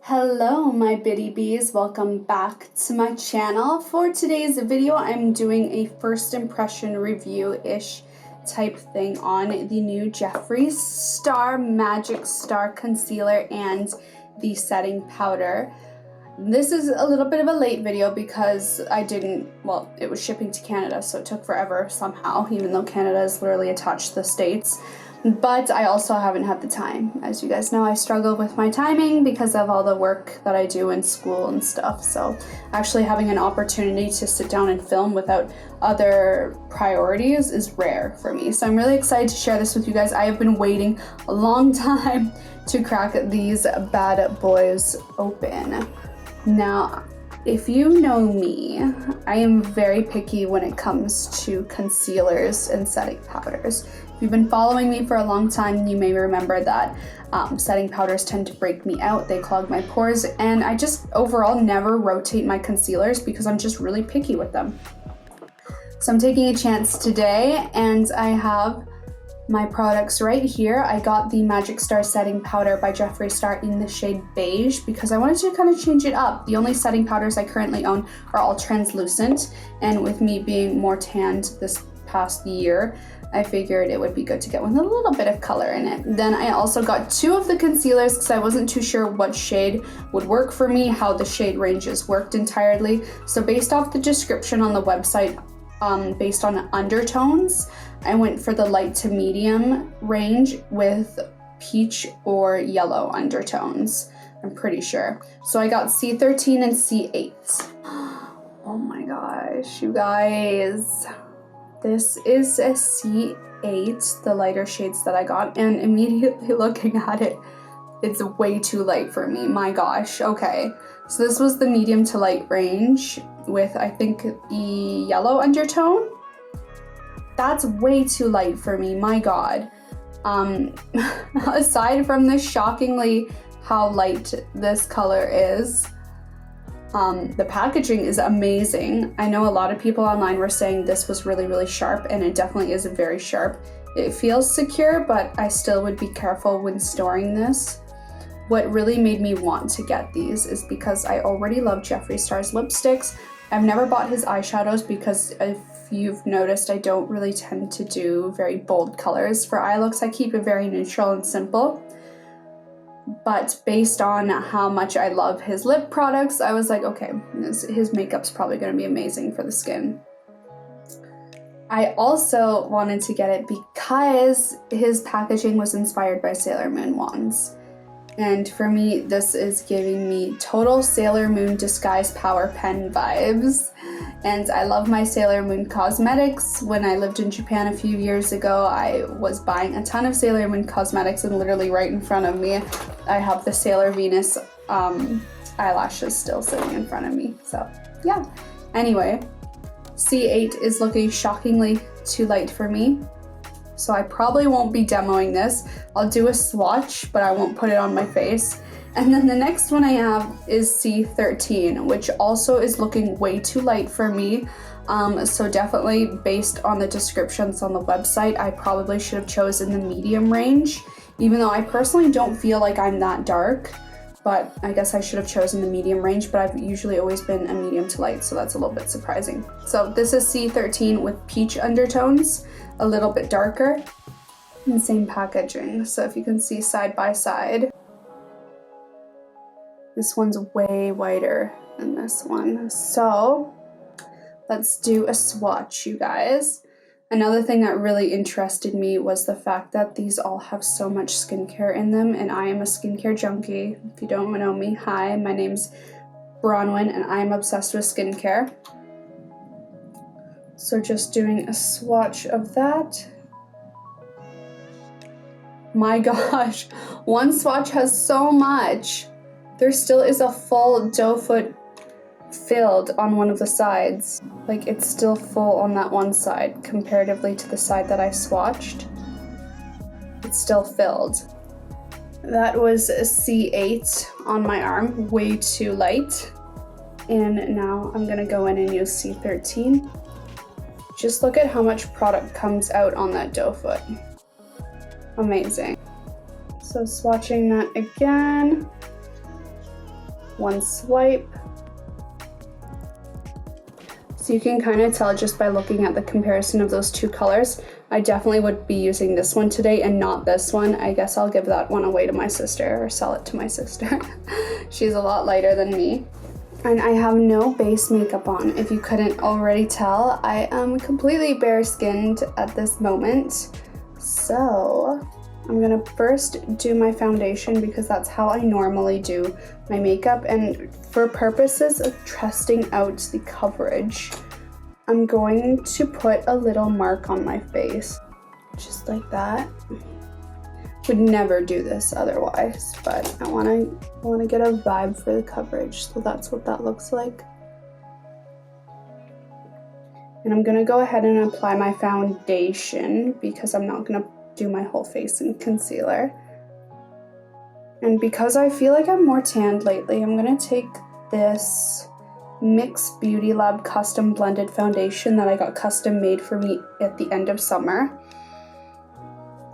Hello my bitty bees, welcome back to my channel. For today's video I'm doing a first impression review-ish type thing on the new Jeffree Star Magic Star Concealer and the setting powder. This is a little bit of a late video because it was shipping to Canada, so it took forever somehow, even though Canada is literally attached to the States. But I also haven't had the time. As you guys know, I struggle with my timing because of all the work that I do in school and stuff. So actually having an opportunity to sit down and film without other priorities is rare for me. So I'm really excited to share this with you guys. I have been waiting a long time to crack these bad boys open. Now, if you know me, I am very picky when it comes to concealers and setting powders. If you've been following me for a long time, you may remember that setting powders tend to break me out, they clog my pores, and I just overall never rotate my concealers because I'm just really picky with them. So I'm taking a chance today, and I have my products right here. I got the Magic Star setting powder by Jeffree Star in the shade beige because I wanted to kind of change it up. The only setting powders I currently own are all translucent, and with me being more tanned this past year, I figured it would be good to get one with a little bit of color in it. Then I also got two of the concealers because I wasn't too sure what shade would work for me, how the shade ranges worked entirely. So based off the description on the website, based on undertones, I went for the light to medium range with peach or yellow undertones, I'm pretty sure. So I got C13 and C08. Oh my gosh, you guys. This is a C8, the lighter shades that I got, and immediately looking at it, it's way too light for me. My gosh, okay. So this was the medium to light range with, I think, the yellow undertone. That's way too light for me, my god. Aside from this shockingly how light this color is, the packaging is amazing. I know a lot of people online were saying this was really, really sharp, and it definitely is very sharp. It feels secure, but I still would be careful when storing this. What really made me want to get these is because I already love Jeffree Star's lipsticks. I've never bought his eyeshadows because if you've noticed, I don't really tend to do very bold colors for eye looks. I keep it very neutral and simple. But based on how much I love his lip products, I was like, okay, his makeup's probably going to be amazing for the skin. I also wanted to get it because his packaging was inspired by Sailor Moon wands. And for me, this is giving me total Sailor Moon Disguise Power Pen vibes. And I love my Sailor Moon cosmetics. When I lived in Japan a few years ago, I was buying a ton of Sailor Moon cosmetics, and literally right in front of me, I have the Sailor Venus eyelashes still sitting in front of me. So yeah, anyway, C8 is looking shockingly too light for me. So I probably won't be demoing this. I'll do a swatch, but I won't put it on my face. And then the next one I have is C13, which also is looking way too light for me. So definitely based on the descriptions on the website, I probably should have chosen the medium range, even though I personally don't feel like I'm that dark. But I guess I should have chosen the medium range, but I've usually always been a medium to light, so that's a little bit surprising. So this is C13 with peach undertones, a little bit darker, and same packaging. So if you can see side by side, this one's way whiter than this one. So let's do a swatch, you guys. Another thing that really interested me was the fact that these all have so much skincare in them, and I am a skincare junkie. If you don't know me, hi, my name's Bronwyn, and I'm obsessed with skincare. So just doing a swatch of that. My gosh, one swatch has so much. There still is a full doe foot filled on one of the sides. Like, it's still full on that one side comparatively to the side that I swatched. It's still filled. That was a C8 on my arm, way too light. And now I'm gonna go in and use C13. Just look at how much product comes out on that doe foot. Amazing. So swatching that again. one swipe. So you can kind of tell just by looking at the comparison of those two colors. I definitely would be using this one today and not this one. I guess I'll give that one away to my sister or sell it to my sister. She's a lot lighter than me. And I have no base makeup on. If you couldn't already tell, I am completely bare skinned at this moment. So I'm gonna first do my foundation because that's how I normally do my makeup. And for purposes of testing out the coverage, I'm going to put a little mark on my face, just like that. Would never do this otherwise, but I wanna get a vibe for the coverage, so that's what that looks like. And I'm gonna go ahead and apply my foundation because I'm not gonna do my whole face in concealer. And because I feel like I'm more tanned lately, I'm gonna take this NYX Beauty Lab custom blended foundation that I got custom made for me at the end of summer.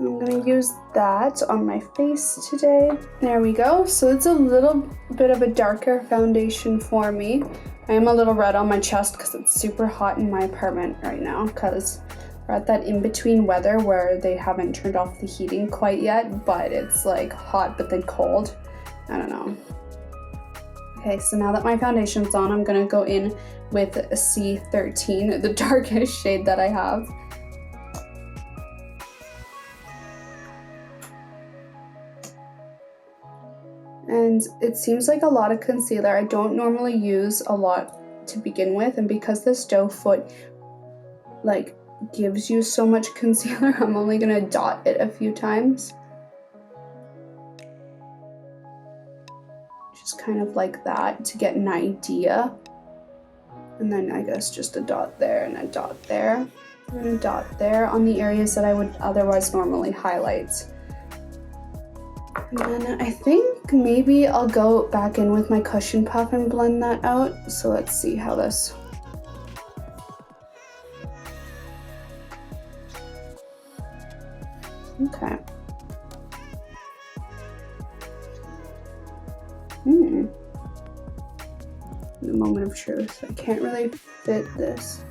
I'm gonna use that on my face today. There we go. So it's a little bit of a darker foundation for me. I am a little red on my chest because it's super hot in my apartment right now because we're at that in-between weather where they haven't turned off the heating quite yet, but it's like hot but then cold. I don't know. Okay, so now that my foundation's on, I'm gonna go in with a C13, the darkest shade that I have. And it seems like a lot of concealer. I don't normally use a lot to begin with, and because this doe foot like gives you so much concealer, I'm only gonna dot it a few times. Just kind of like that to get an idea. And then I guess just a dot there and a dot there and a dot there on the areas that I would otherwise normally highlight. And then I think maybe I'll go back in with my cushion puff and blend that out. So let's see how this. Okay. The moment of truth. I can't really fit this.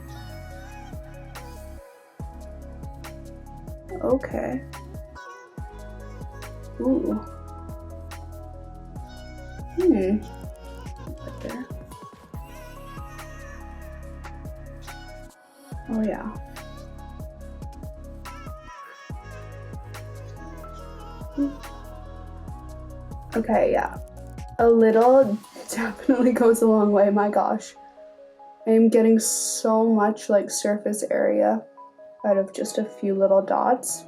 Okay. Ooh. Right there. Oh yeah. Okay, yeah. A little definitely goes a long way, my gosh. I am getting so much like surface area out of just a few little dots.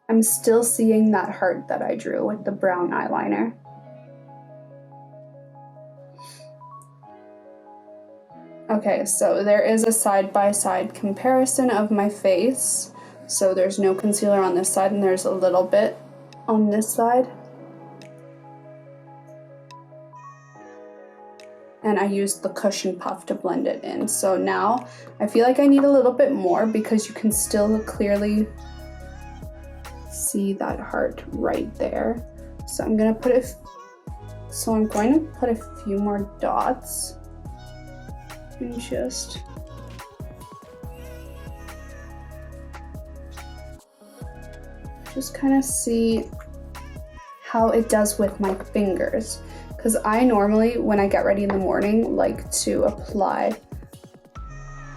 I'm still seeing that heart that I drew with the brown eyeliner. Okay, so there is a side-by-side comparison of my face. So there's no concealer on this side and there's a little bit on this side. And I used the cushion puff to blend it in. So now I feel like I need a little bit more because you can still clearly see that heart right there. So I'm going to put a few more dots and just kind of see how it does with my fingers. Because I normally, when I get ready in the morning, like to apply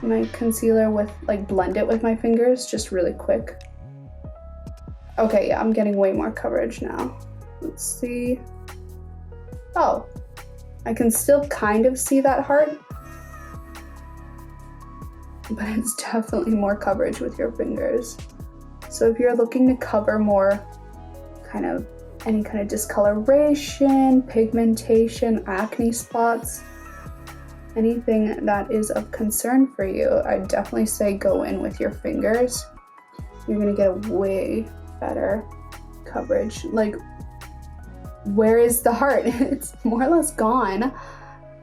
my concealer with, like blend it with my fingers just really quick. Okay, yeah, I'm getting way more coverage now. Let's see. Oh, I can still kind of see that heart, but it's definitely more coverage with your fingers. So if you're looking to cover more any kind of discoloration, pigmentation, acne spots, anything that is of concern for you, I'd definitely say go in with your fingers. You're gonna get a way better coverage. Like, where is the heart? It's more or less gone.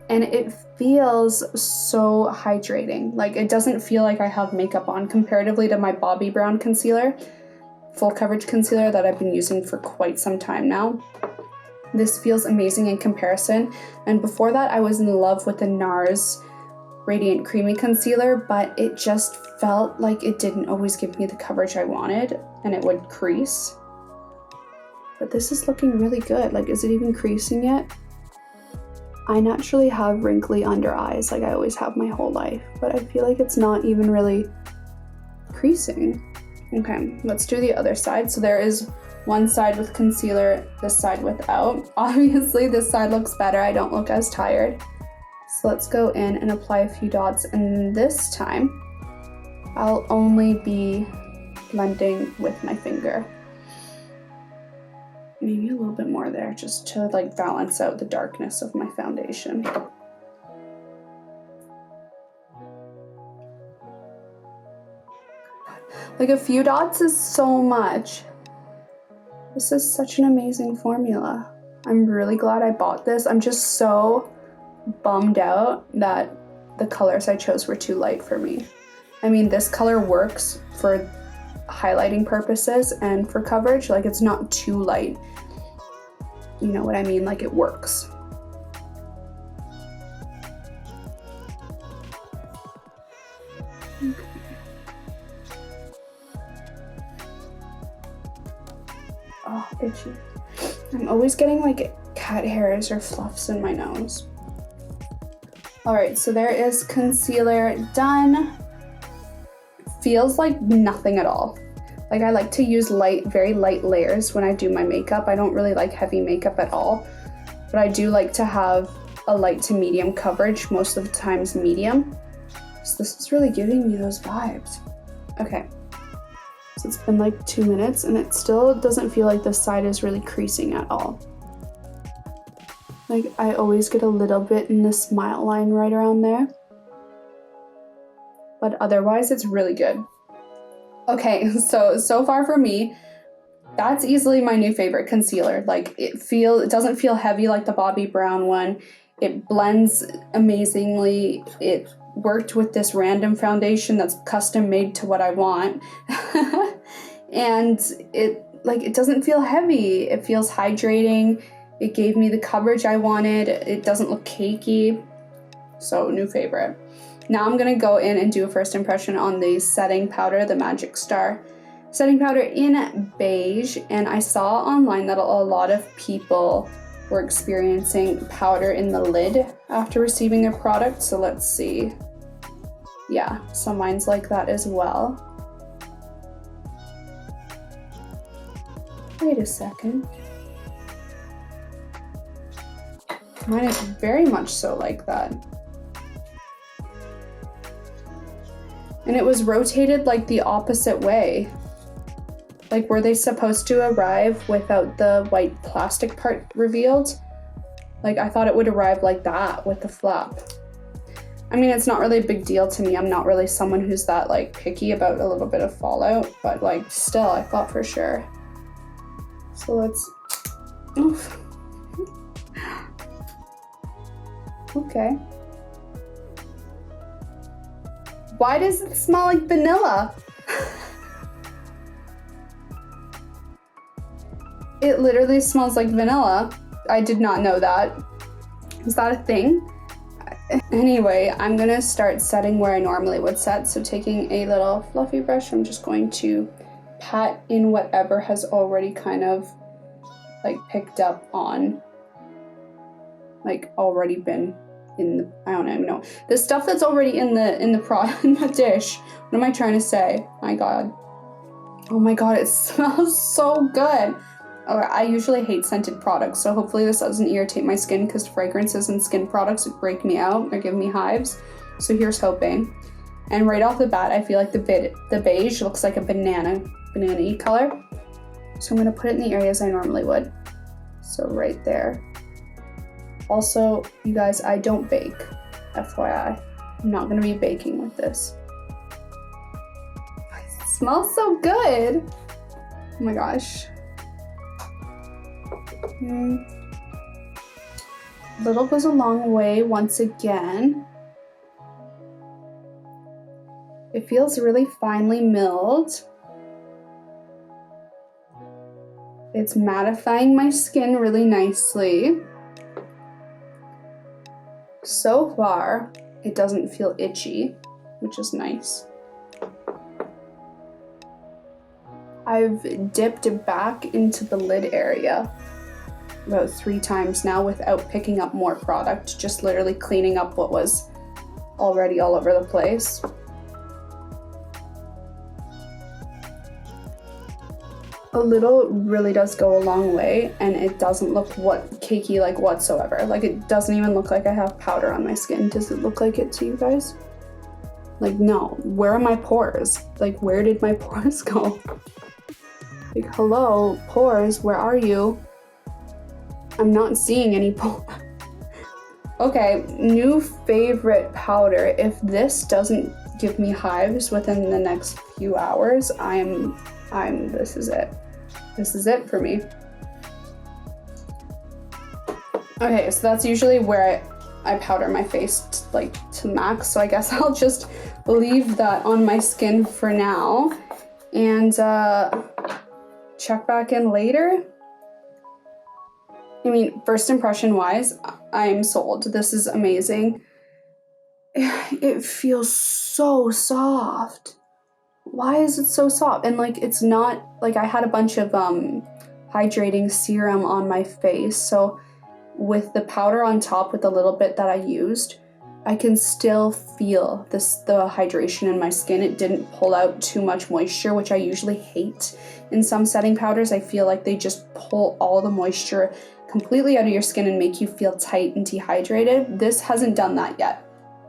And it feels so hydrating. Like, it doesn't feel like I have makeup on comparatively to my Bobbi Brown concealer. full coverage concealer that I've been using for quite some time now. This feels amazing in comparison. And before that, I was in love with the NARS Radiant Creamy Concealer, but it just felt like it didn't always give me the coverage I wanted, and it would crease. But this is looking really good. Like, is it even creasing yet? I naturally have wrinkly under eyes, like I always have my whole life, but I feel like it's not even really creasing. Okay, let's do the other side. So there is one side with concealer, this side without. Obviously, this side looks better. I don't look as tired. So let's go in and apply a few dots, and this time I'll only be blending with my finger. Maybe a little bit more there, just to like balance out the darkness of my foundation. Like, a few dots is so much. This is such an amazing formula. I'm really glad I bought this. I'm just so bummed out that the colors I chose were too light for me. I mean, this color works for highlighting purposes and for coverage. Like, it's not too light. You know what I mean? Like, it works. Okay. Oh, itchy. I'm always getting like cat hairs or fluffs in my nose. All right, so there is concealer done. Feels like nothing at all. Like, I like to use light, very light layers when I do my makeup. I don't really like heavy makeup at all, but I do like to have a light to medium coverage, most of the times medium. So this is really giving me those vibes. Okay, so it's been like 2 minutes and it still doesn't feel like this side is really creasing at all. Like, I always get a little bit in the smile line right around there, but otherwise it's really good. Okay, so far for me, that's easily my new favorite concealer. Like, it doesn't feel heavy like the Bobbi Brown one. It blends amazingly. It worked with this random foundation that's custom made to what I want. And it doesn't feel heavy. It feels hydrating. It gave me the coverage I wanted. It doesn't look cakey. So, new favorite. Now I'm gonna go in and do a first impression on the setting powder, the Magic Star setting powder in beige. And I saw online that a lot of people were experiencing powder in the lid after receiving their product. So let's see. Yeah, so mine's like that as well. Wait a second. Mine is very much so like that. And it was rotated like the opposite way. Like, were they supposed to arrive without the white plastic part revealed? Like, I thought it would arrive like that with the flap. I mean, it's not really a big deal to me. I'm not really someone who's that like picky about a little bit of fallout, but like still, I thought for sure. So let's, oof. Okay. Why does it smell like vanilla? It literally smells like vanilla. I did not know that. Is that a thing? Anyway, I'm gonna start setting where I normally would set. So taking a little fluffy brush, I'm just going to pat in whatever has already kind of like picked up on, like already been in the, I don't even know. The stuff that's already in the product, in the dish. What am I trying to say? My God. Oh my God, it smells so good. I usually hate scented products, so hopefully this doesn't irritate my skin, because fragrances and skin products break me out or give me hives. So here's hoping. And right off the bat, I feel like the beige looks like a banana-y color. So I'm gonna put it in the areas I normally would. So right there. Also, you guys, I don't bake, FYI. I'm not gonna be baking with this. It smells so good. Oh my gosh. Little goes a long way once again. It feels really finely milled. It's mattifying my skin really nicely. So far, it doesn't feel itchy, which is nice. I've dipped back into the lid area about 3 times now without picking up more product, just literally cleaning up what was already all over the place. A little really does go a long way, and it doesn't look cakey like whatsoever. Like, it doesn't even look like I have powder on my skin. Does it look like it to you guys? Like, no. Where are my pores? Like, where did my pores go? Like, hello, pores, where are you? I'm not seeing any pores. Okay, new favorite powder. If this doesn't give me hives within the next few hours, this is it. This is it for me. Okay, so that's usually where I powder my face to max, so I guess I'll just leave that on my skin for now and check back in later. I mean, first impression wise, I'm sold. This is amazing. It feels so soft. Why is it so soft? And like, it's not like I had a bunch of hydrating serum on my face, so with the powder on top with the little bit that I used, I can still feel the hydration in my skin. It didn't pull out too much moisture, which I usually hate in some setting powders. I feel like they just pull all the moisture completely out of your skin and make you feel tight and dehydrated. This hasn't done that yet.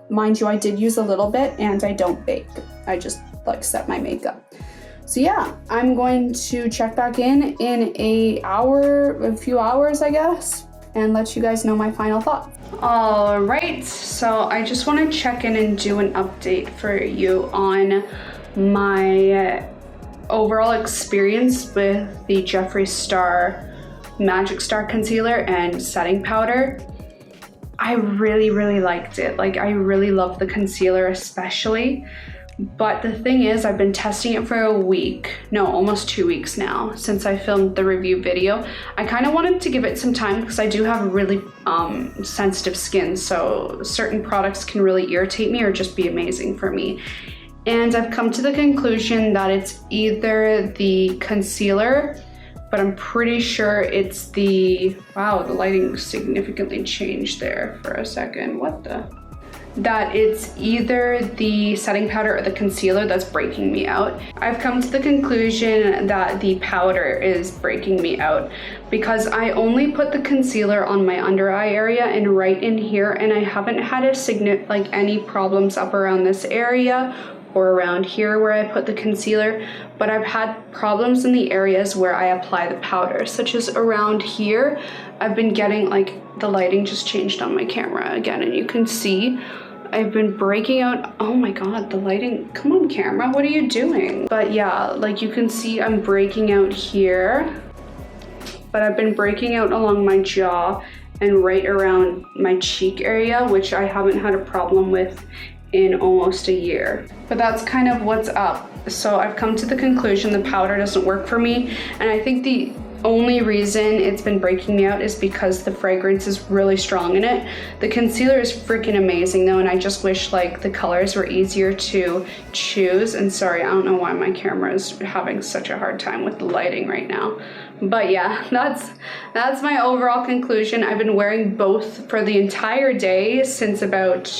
Mind you, I did use a little bit, and I don't bake. I just set my makeup. So yeah, I'm going to check back in a few hours, I guess, and let you guys know my final thoughts. All right, so I just want to check in and do an update for you on my overall experience with the Jeffree Star Magic Star Concealer and Setting Powder. I really, really liked it. Like, I really love the concealer especially. But the thing is, I've been testing it for a week, no, almost 2 weeks now since I filmed the review video. I kind of wanted to give it some time because I do have really sensitive skin, so certain products can really irritate me or just be amazing for me. And I've come to the conclusion that it's either the concealer, but I'm pretty sure it's wow, the lighting significantly changed there for a second. That it's either the setting powder or the concealer that's breaking me out. I've come to the conclusion that the powder is breaking me out because I only put the concealer on my under eye area and right in here, and I haven't had any problems up around this area or around here where I put the concealer, but I've had problems in the areas where I apply the powder, such as around here. I've been getting, the lighting just changed on my camera again, and you can see I've been breaking out. Oh my god, the lighting, come on camera, what are you doing? But yeah, like you can see I'm breaking out here, but I've been breaking out along my jaw and right around my cheek area, which I haven't had a problem with in almost a year. But that's kind of what's up. So I've come to the conclusion the powder doesn't work for me, and I think the only reason it's been breaking me out is because the fragrance is really strong in it. The concealer is freaking amazing though, and I just wish the colors were easier to choose. And sorry, I don't know why my camera is having such a hard time with the lighting right now. But yeah, that's my overall conclusion. I've been wearing both for the entire day since about,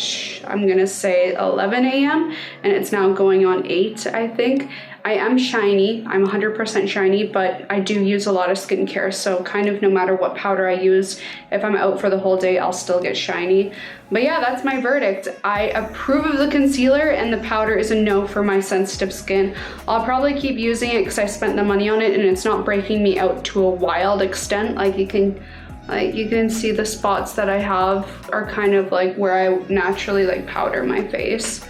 I'm gonna say 11 a.m. and it's now going on 8, I think. I am shiny, I'm 100% shiny, but I do use a lot of skincare, so kind of no matter what powder I use, if I'm out for the whole day, I'll still get shiny. But yeah, that's my verdict. I approve of the concealer, and the powder is a no for my sensitive skin. I'll probably keep using it because I spent the money on it, and it's not breaking me out to a wild extent. Like you can see the spots that I have are kind of where I naturally powder my face.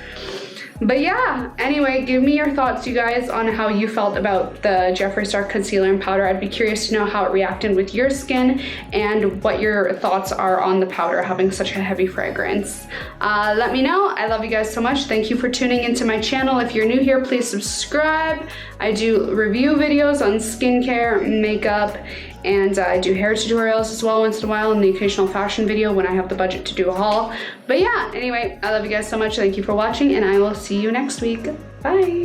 But yeah, anyway, give me your thoughts, you guys, on how you felt about the Jeffree Star Concealer and Powder. I'd be curious to know how it reacted with your skin and what your thoughts are on the powder having such a heavy fragrance. Let me know. I love you guys so much. Thank you for tuning into my channel. If you're new here, please subscribe. I do review videos on skincare, makeup, and I do hair tutorials as well once in a while, and the occasional fashion video when I have the budget to do a haul. But yeah, anyway, I love you guys so much. Thank you for watching, and I will see you next week. Bye.